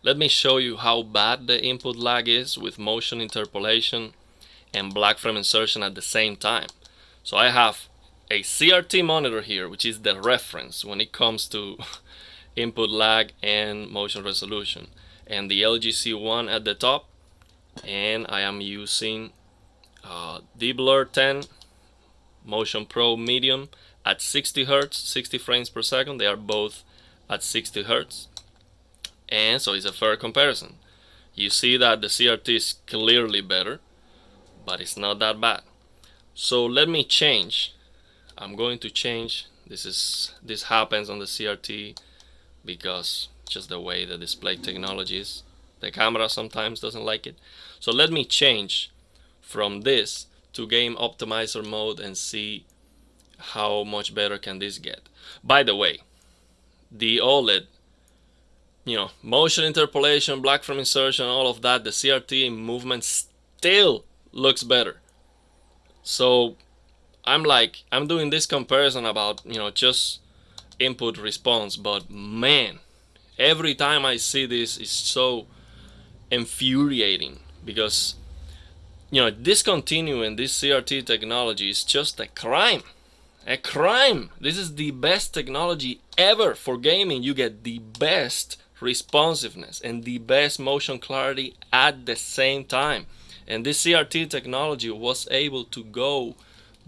Let me show you how bad the input lag is with motion interpolation and black frame insertion at the same time. So I have a CRT monitor here, which is the reference when it comes to input lag and motion resolution, and the LG C1 at the top, and I am using D-Blur 10 Motion Pro Medium at 60 Hz, 60 frames per second. They are both at 60 Hz, and so it's a fair comparison. You see that the CRT is clearly better, but it's not that bad. So let me change. I'm going to change. This happens on the CRT because just the way the display technology is. The camera sometimes doesn't like it. So let me change from this to game optimizer mode and see how much better can this get. By the way, the OLED, motion interpolation, black frame insertion, all of that, the CRT movement still looks better. So I'm doing this comparison about, just input response, but man, every time I see this, it's so infuriating because, discontinuing this CRT technology is just a crime. A crime. This is the best technology ever for gaming. You get the best responsiveness and the best motion clarity at the same time. And this CRT technology was able to go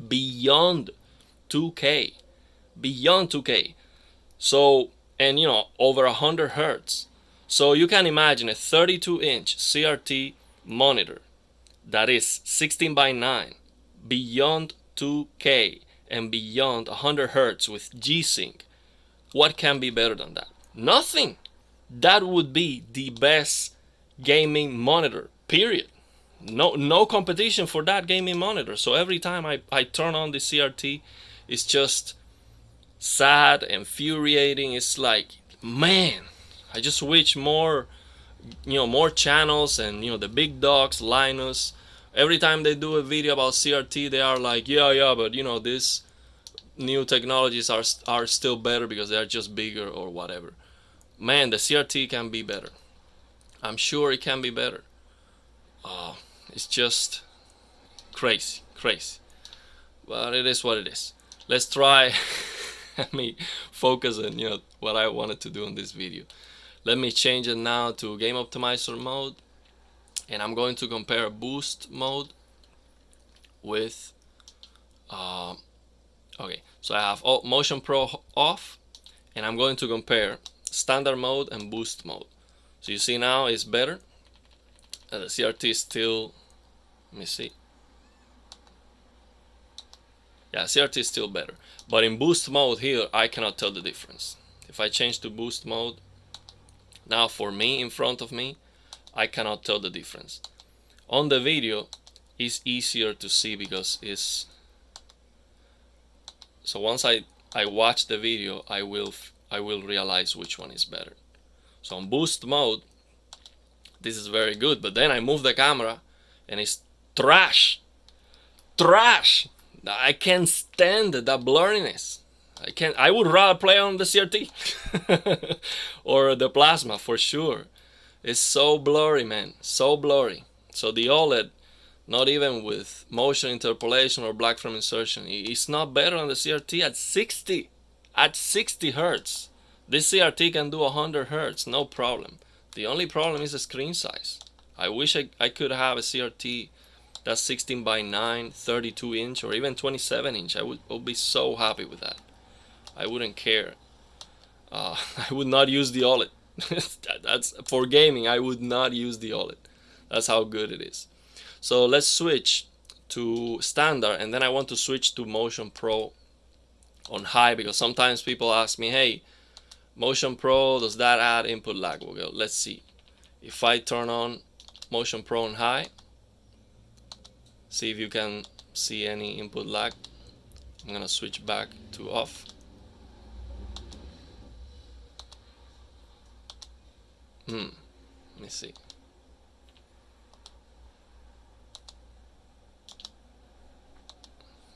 beyond 2K. Beyond 2K. So, and over 100 Hertz. So you can imagine a 32-inch CRT monitor that is 16 by 9, beyond 2K, and beyond 100 Hertz with G-Sync. What can be better than that? Nothing. That would be the best gaming monitor, period. No competition for that gaming monitor. So every time I turn on the CRT, it's just sad, infuriating. It's like, man, I just wish more channels and the big dogs, Linus, every time they do a video about CRT, they are like, yeah, but these new technologies are still better because they are just bigger or whatever. Man, the CRT can be better. I'm sure it can be better. It's just crazy. But it is what it is. Let's try. Let me focus on what I wanted to do in this video. Let me change it now to game optimizer mode, and I'm going to compare boost mode with okay, so I have Motion Pro off, and I'm going to compare standard mode and boost mode. So you see now it's better. The CRT is still, let me see. Yeah, CRT is still better. But in boost mode here, I cannot tell the difference. If I change to boost mode, now for me, in front of me, I cannot tell the difference. On the video, it's easier to see because it's... So once I watch the video, I will realize which one is better. So on boost mode, this is very good, but then I move the camera and it's trash. I can't stand that blurriness. I would rather play on the CRT or the plasma for sure. It's so blurry, man, so blurry. So the OLED, not even with motion interpolation or black frame insertion, it's not better on the CRT at 60 Hertz. This CRT can do 100 Hertz, no problem. The only problem is the screen size. I wish I could have a CRT that's 16 by 9, 32 inch, or even 27 inch. I would be so happy with that. I wouldn't care. I would not use the OLED. That's for gaming. I would not use the OLED. That's how good it is. So let's switch to standard, and then I want to switch to Motion Pro on high, because sometimes people ask me, hey, Motion Pro, does that add input lag? We'll go, let's see. If I turn on Motion Pro on high, see if you can see any input lag. I'm gonna switch back to off. Let me see.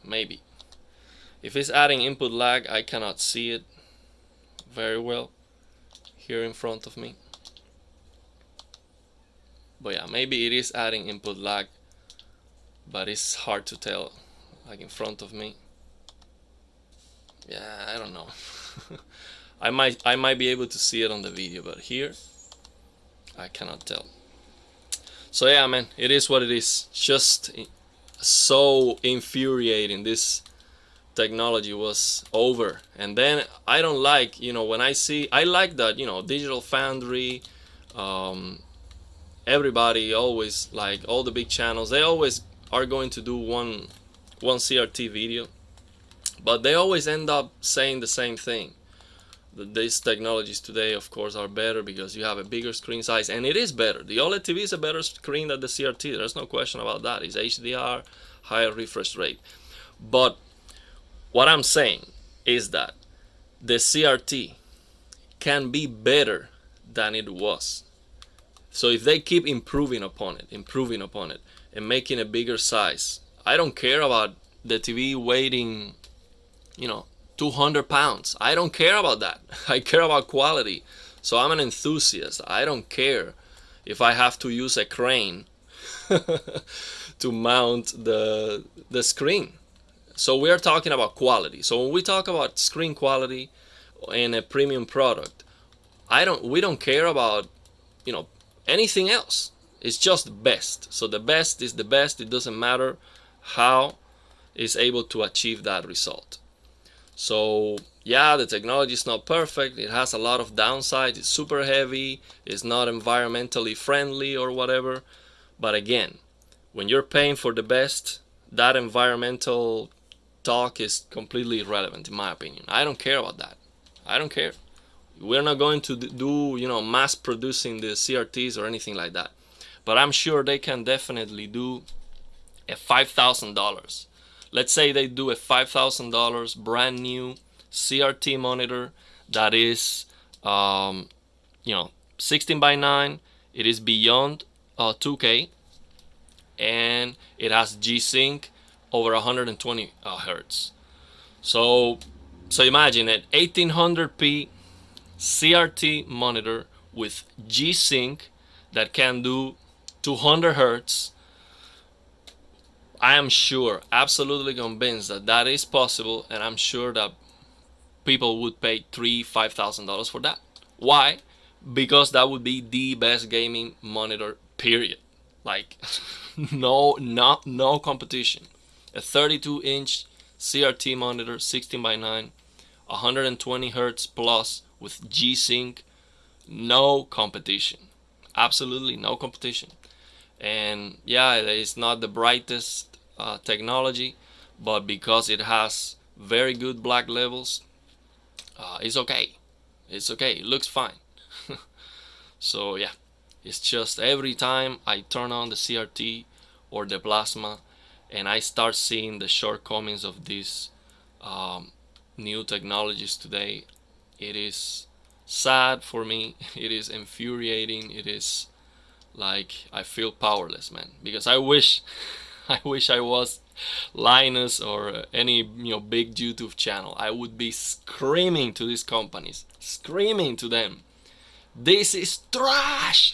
Maybe. If it's adding input lag, I cannot see it very well here in front of me. But yeah, maybe it is adding input lag, but it's hard to tell, like in front of me. Yeah, I don't know. I might be able to see it on the video, but here I cannot tell. So yeah, man, it is what it is. Just so infuriating. This technology was over. And then I don't like, when I like that, Digital Foundry, everybody always, like all the big channels, they always are going to do one CRT video, but they always end up saying the same thing. These technologies today, of course, are better because you have a bigger screen size, and it is better. The OLED TV is a better screen than the CRT. There's no question about that. It's HDR, higher refresh rate. But what I'm saying is that the CRT can be better than it was. So if they keep improving upon it, and making a bigger size, I don't care about the TV weighing, 200 pounds. I don't care about that. I care about quality. So I'm an enthusiast. I don't care if I have to use a crane to mount the screen. So we're talking about quality. So when we talk about screen quality in a premium product, we don't care about, anything else. It's just best. So the best is the best. It doesn't matter how it's able to achieve that result. So yeah, the technology is not perfect. It has a lot of downsides. It's super heavy. It's not environmentally friendly or whatever. But again, when you're paying for the best, that environmental talk is completely irrelevant in my opinion. I don't care about that. I don't care. We're not going to do, mass producing the CRTs or anything like that. But I'm sure they can definitely do a $5,000. Let's say they do a $5,000 brand new CRT monitor that is, 16 by 9. It is beyond 2K, and it has G-Sync over 120 hertz. So imagine an 1800p CRT monitor with G-Sync that can do 200 hertz. I am sure, absolutely convinced that is possible, and I'm sure that people would pay $5,000 for that. Why? Because that would be the best gaming monitor, period. Like, no competition. A 32-inch CRT monitor, 16 by 9, 120 hertz plus with G-Sync, no competition. Absolutely no competition. And yeah, it's not the brightest technology, but because it has very good black levels, it's okay. It's okay. It looks fine. So yeah, it's just every time I turn on the CRT or the plasma and I start seeing the shortcomings of these new technologies today, it is sad for me. It is infuriating. It is like I feel powerless, man, because I wish I was Linus or any big YouTube channel. I would be screaming to these companies, screaming to them, this is trash.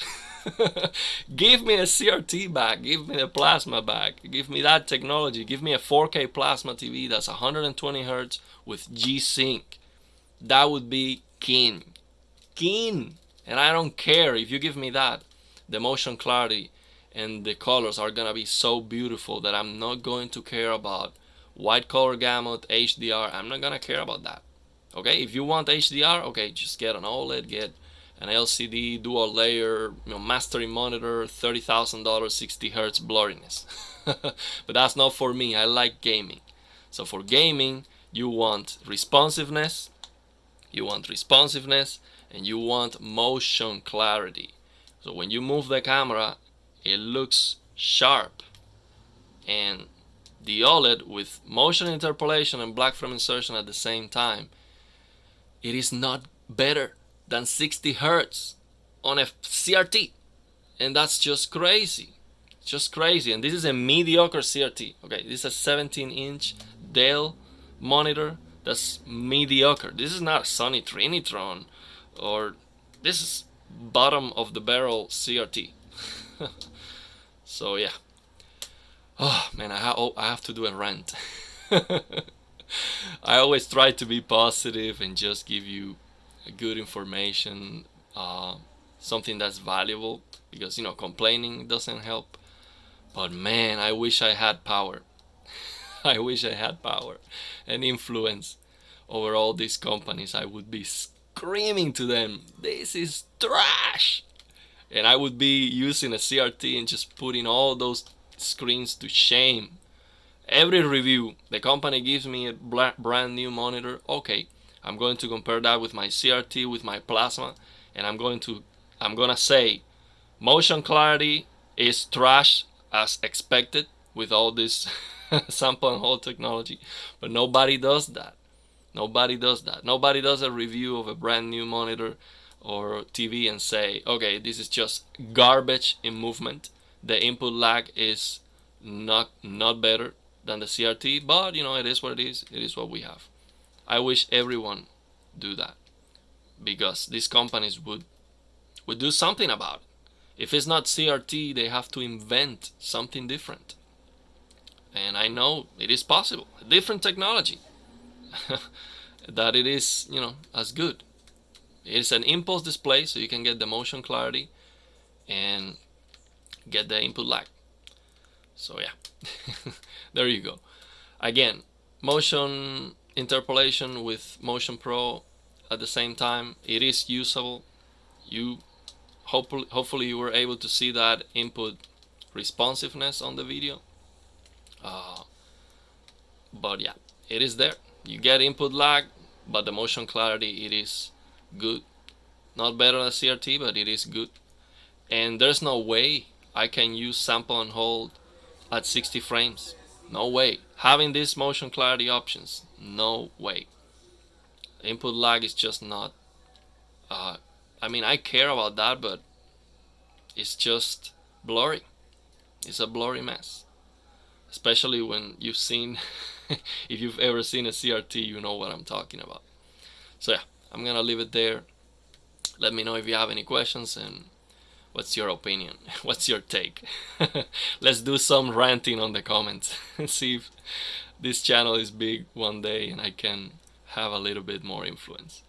Give me a CRT back, give me a plasma back, give me that technology, give me a 4K plasma TV that's 120 hertz with G-Sync. That would be king. And I don't care if you give me that. The motion clarity and the colors are gonna be so beautiful that I'm not going to care about wide color gamut, HDR. I'm not gonna care about that. Okay, if you want HDR, okay, just get an OLED, get an LCD dual layer, mastering monitor, $30,000, 60 hertz blurriness. But that's not for me. I like gaming. So for gaming, you want responsiveness, and you want motion clarity. So when you move the camera, it looks sharp. And the OLED with motion interpolation and black frame insertion at the same time, it is not better than 60 hertz on a CRT. And that's just crazy. Just crazy. And this is a mediocre CRT. Okay, this is a 17-inch Dell monitor that's mediocre. This is not a Sony Trinitron, or this is bottom of the barrel CRT. So yeah. Oh man, I have to do a rant. I always try to be positive and just give you good information, uh, something that's valuable, because complaining doesn't help. But man, I wish I had power. I wish I had power and influence over all these companies. I would be screaming to them, "This is trash!" And I would be using a CRT and just putting all those screens to shame. Every review, the company gives me a brand new monitor. Okay, I'm going to compare that with my CRT, with my plasma, and I'm gonna say motion clarity is trash as expected with all this sample and hold technology. But nobody does that. Nobody does that. Nobody does a review of a brand new monitor or TV and say, okay, this is just garbage in movement. The input lag is not better than the CRT, but it is what it is. It is what we have. I wish everyone do that, because these companies would do something about it. If it's not CRT, they have to invent something different. And I know it is possible. A different technology that it is, as good. It's an impulse display, so you can get the motion clarity and get the input lag. So yeah, there you go. Again, motion interpolation with Motion Pro at the same time. It is usable. You hopefully you were able to see that input responsiveness on the video. But yeah, it is there. You get input lag, but the motion clarity, it is good. Not better than CRT, but it is good. And there's no way I can use sample and hold at 60 frames. No way. Having these motion clarity options, no way. Input lag is just not. I care about that, but it's just blurry. It's a blurry mess. Especially when you've seen, if you've ever seen a CRT, you know what I'm talking about. So yeah, I'm gonna leave it there. Let me know if you have any questions and what's your opinion? What's your take? Let's do some ranting on the comments and see if this channel is big one day and I can have a little bit more influence.